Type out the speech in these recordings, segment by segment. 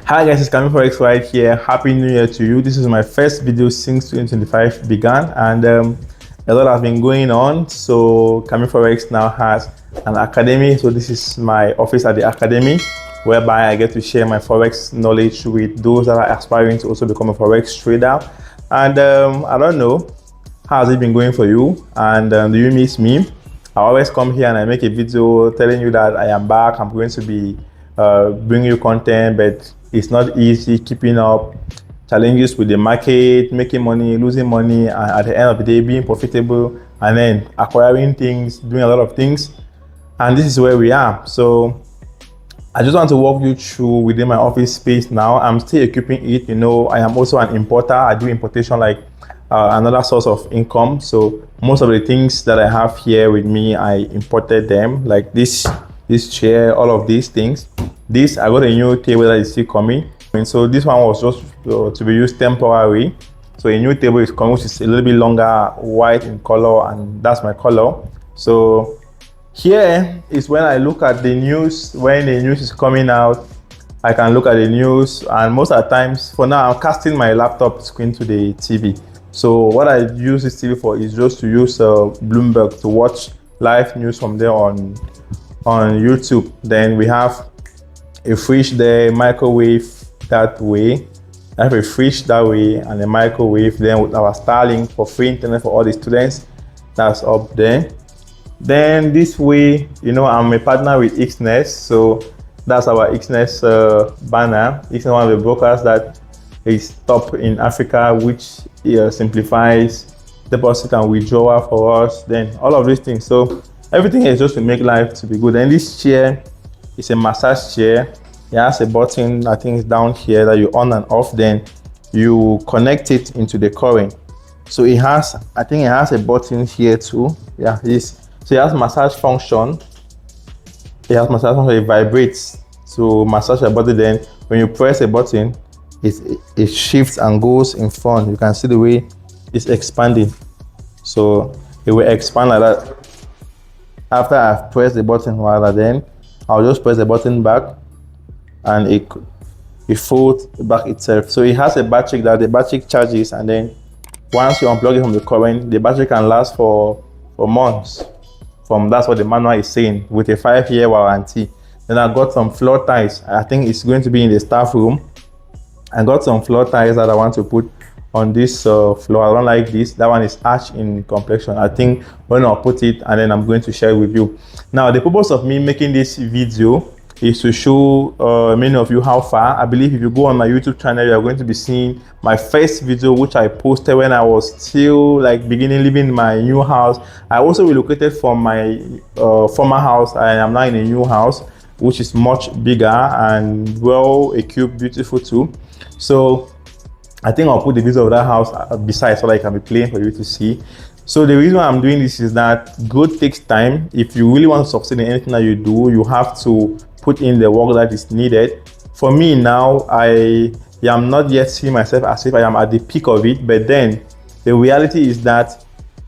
Hi guys, it's coming forex right here. Happy New Year to you. This is my first video since 2025 began, and a lot has been going on. So coming forex now has an academy. So this is my office at the academy, whereby I get to share my forex knowledge with those that are aspiring to also become a forex trader. And I don't know, how has it been going for you? And do you miss me? I always come here and I make a video telling you that I am back. I'm going to be bringing you content, but it's not easy keeping up. Challenges with the market, making money, losing money, and at the end of the day, being profitable, and then acquiring things, doing a lot of things. And this is where we are. So I just want to walk you through within my office space now. I'm still equipping it. You know, I am also an importer. I do importation like another source of income. So most of the things that I have here with me, I imported them, like this chair, all of these things. This, I got a new table that is still coming. And so this one was just to be used temporary. So a new table is coming, which is a little bit longer, white in color, and that's my color. So here is when I look at the news. When the news is coming out, I can look at the news, and most of the times, for now, I'm casting my laptop screen to the TV. So what I use this TV for is just to use Bloomberg to watch live news from there on YouTube. Then we have a fridge there, microwave that way. I have a fridge that way and a microwave. Then with our Starlink for free internet for all the students, that's up there. Then this way, you know, I'm a partner with Xnest, so that's our Xnest banner. It's one of the brokers that is top in Africa, which simplifies deposit and withdrawal for us. Then all of these things. So everything is just to make life to be good. And this chair is a massage chair. It has a button, I think it's down here, that you on and off. Then you connect it into the current. So it has, I think it has a button here too. Yeah, this. So it has massage function. It vibrates to massage your body. Then when you press a button, it shifts and goes in front. You can see the way it's expanding. So it will expand like that. After I've pressed the button, then I'll just press the button back, and it folds back itself. So it has a battery that the battery charges, and then once you unplug it from the current, the battery can last for months. That's what the manual is saying, with a 5-year warranty. Then I got some floor tiles. I think it's going to be in the staff room. I got some floor tiles that I want to put on this floor. I don't like this. That one is ash in complexion. I think when I'll put it, and then I'm going to share it with you. Now, the purpose of me making this video is to show many of you how far. I believe if you go on my YouTube channel, you are going to be seeing my first video, which I posted when I was still like beginning living in my new house. I also relocated from my former house. I am now in a new house, which is much bigger and well equipped, beautiful too. So I think I'll put the video of that house beside, so that I can be playing for you to see. So the reason why I'm doing this is that growth takes time. If you really want to succeed in anything that you do, you have to put in the work that is needed. For me now, I am not yet seeing myself as if I am at the peak of it, but then the reality is that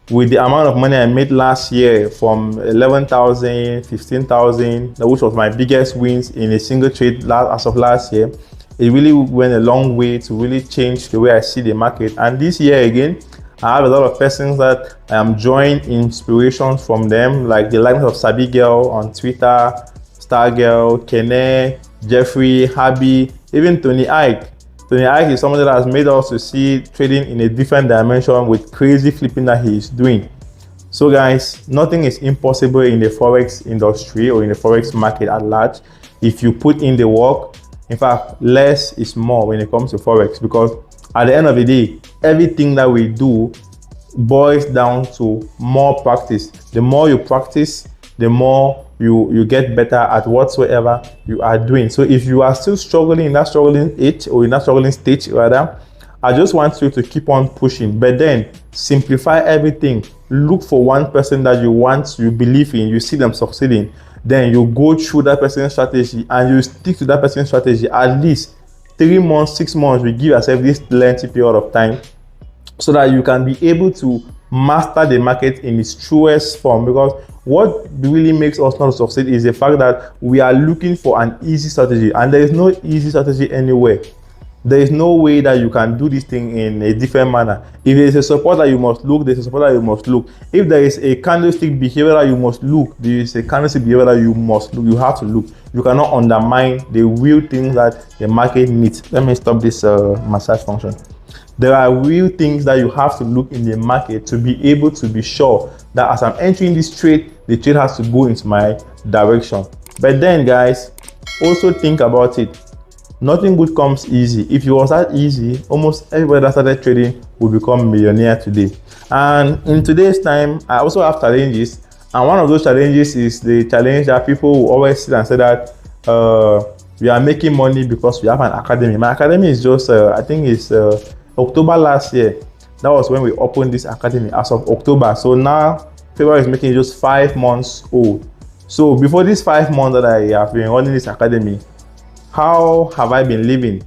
with the amount of money I made last year, from 11,000, 15,000, which was my biggest wins in a single trade as of last year, it really went a long way to really change the way I see the market. And this year again, I have a lot of persons that I am drawing inspiration from them, like the likes of Sabi Girl on Twitter, Star Girl, Kene, Jeffrey, Habi, even Tony Ike. Tony Ike is someone that has made us to see trading in a different dimension with crazy flipping that he is doing. So guys, nothing is impossible in the forex industry or in the forex market at large if you put in the work. In fact, less is more when it comes to forex, because at the end of the day, everything that we do boils down to more practice. The more you practice, the more you get better at whatsoever you are doing. So if you are still struggling in that struggling stage rather, I just want you to keep on pushing, but then simplify everything. Look for one person that you believe in, you see them succeeding. Then you go through that person's strategy and you stick to that person's strategy at least 3 months, 6 months. We give yourself this lengthy period of time so that you can be able to master the market in its truest form, because what really makes us not succeed is the fact that we are looking for an easy strategy, and there is no easy strategy anywhere. There is no way that you can do this thing in a different manner. If there is a support that you must look, there's a support that you must look. If there is a candlestick behavior that you must look, there is a candlestick behavior that you must look. You have to look. You cannot undermine the real things that the market needs. Let me stop this massage function. There are real things that you have to look in the market to be able to be sure that as I'm entering this trade, the trade has to go into my direction. But then, guys, also think about it. Nothing good comes easy. If it was that easy, almost everybody that started trading will become millionaire today. And in today's time, I also have challenges. And one of those challenges is the challenge that people will always sit and say that we are making money because we have an academy. My academy is just, I think it's October last year. That was when we opened this academy, as of October. So now, February is making just 5 months old. So before these 5 months that I have been running this academy, how have I been living?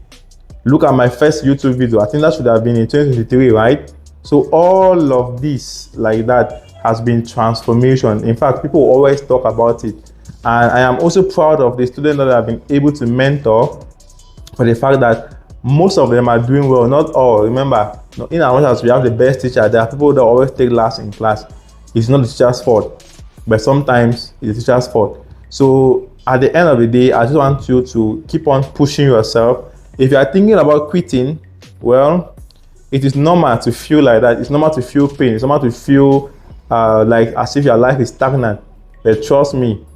Look at my first YouTube video. I think that should have been in 2023, right? So all of this like that has been transformation. In fact, people always talk about it. And I am also proud of the students that I've been able to mentor, for the fact that most of them are doing well. Not all. Remember, in as much as we have the best teacher, there are people that always take last in class. It's not the teacher's fault, but sometimes it's the teacher's fault. So at the end of the day, I just want you to keep on pushing yourself. If you are thinking about quitting, well, it is normal to feel like that. It's normal to feel pain. It's normal to feel like as if your life is stagnant. But trust me,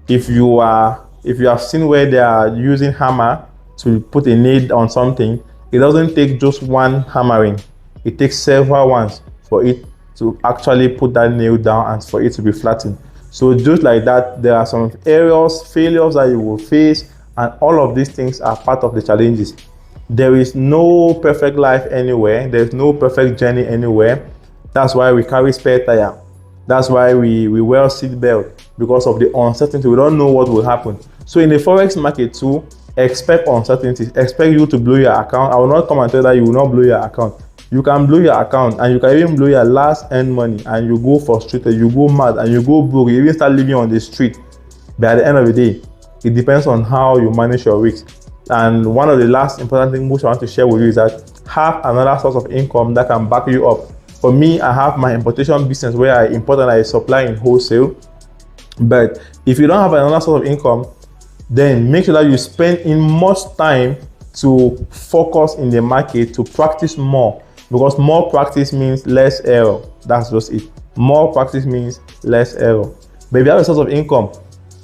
if you have seen where they are using hammer to put a nail on something, it doesn't take just one hammering. It takes several ones for it to actually put that nail down and for it to be flattened. So just like that, there are some errors, failures that you will face, and all of these things are part of the challenges. There is no perfect life anywhere. There's no perfect journey anywhere. That's why we carry spare tire. That's why we wear seat belt, because of the uncertainty. We don't know what will happen. So in the forex market too, expect uncertainty. Expect you to blow your account. I will not come and tell you that you will not blow your account. You can blow your account, and you can even blow your last earned money, and you go frustrated, you go mad, and you go broke, you even start living on the street. But at the end of the day, it depends on how you manage your risk. And one of the last important things which I want to share with you is that have another source of income that can back you up. For me, I have my importation business where I import and I supply in wholesale. But if you don't have another source of income, then make sure that you spend in much time to focus in the market, to practice more. Because more practice means less error. That's just it. More practice means less error. But if you have a source of income,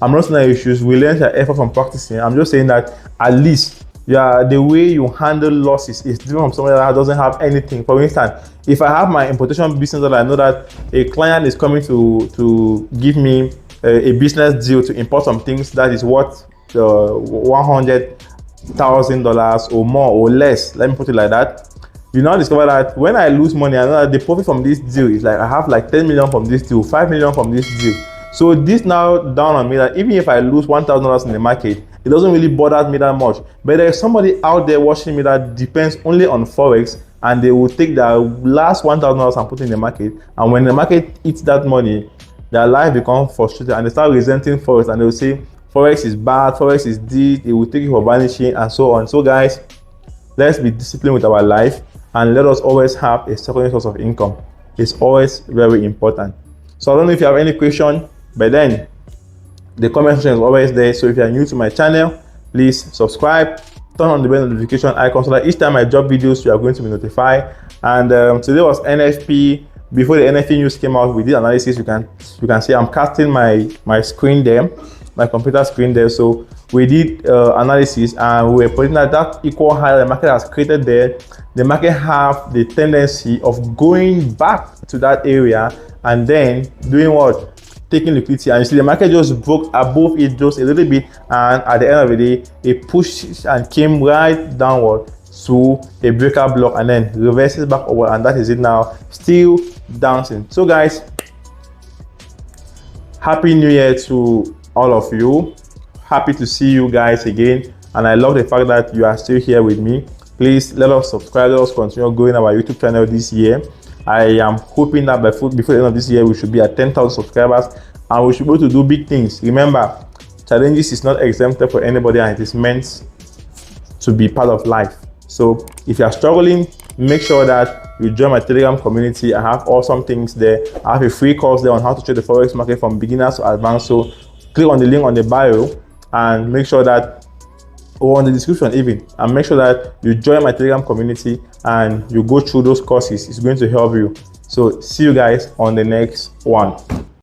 I'm not saying that you should relent your effort from practicing. I'm just saying that at least the way you handle losses is different from somebody that doesn't have anything. For instance, if I have my importation business that I know that a client is coming to give me a business deal to import some things that is worth $100,000 or more or less, let me put it like that. You now discover that when I lose money, I know that the profit from this deal is like I have like 10 million from this deal, 5 million from this deal. So this now dawn on me that even if I lose $1,000 in the market, it doesn't really bother me that much. But there is somebody out there watching me that depends only on forex, and they will take their last $1,000 and put it in the market. And when the market eats that money, their life becomes frustrated and they start resenting forex, and they will say forex is bad, forex is this, it will take you for vanishing, and so on. So guys, let's be disciplined with our life, and let us always have a secondary source of income. It's always very important. So I don't know if you have any question, but then the comment section is always there. So if you are new to my channel, please subscribe, turn on the bell notification icon so that each time I drop videos, you are going to be notified. And today was NFP. Before the NFP news came out, we did analysis. You can see I'm casting my screen there, my computer screen there. So we did analysis, and we were putting that equal high the market has created there. The market have the tendency of going back to that area and then doing what? Taking liquidity. And you see the market just broke above it just a little bit, and at the end of the day, it pushed and came right downward to a breakout block and then reverses back over, and that is it now, still dancing. So guys, happy new year to all of you. Happy to see you guys again, and I love the fact that you are still here with me. Please let us subscribe, let us continue growing our YouTube channel this year. I am hoping that before the end of this year we should be at 10,000 subscribers and we should be able to do big things. Remember, challenges is not exempted for anybody and it is meant to be part of life. So if you are struggling, make sure that you join my Telegram community. I have awesome things there. I have a free course there on how to trade the forex market from beginners to advanced. So click on the link on the bio and make sure that, or on the description even, and make sure that you join my Telegram community and you go through those courses. It's going to help you. So see you guys on the next one.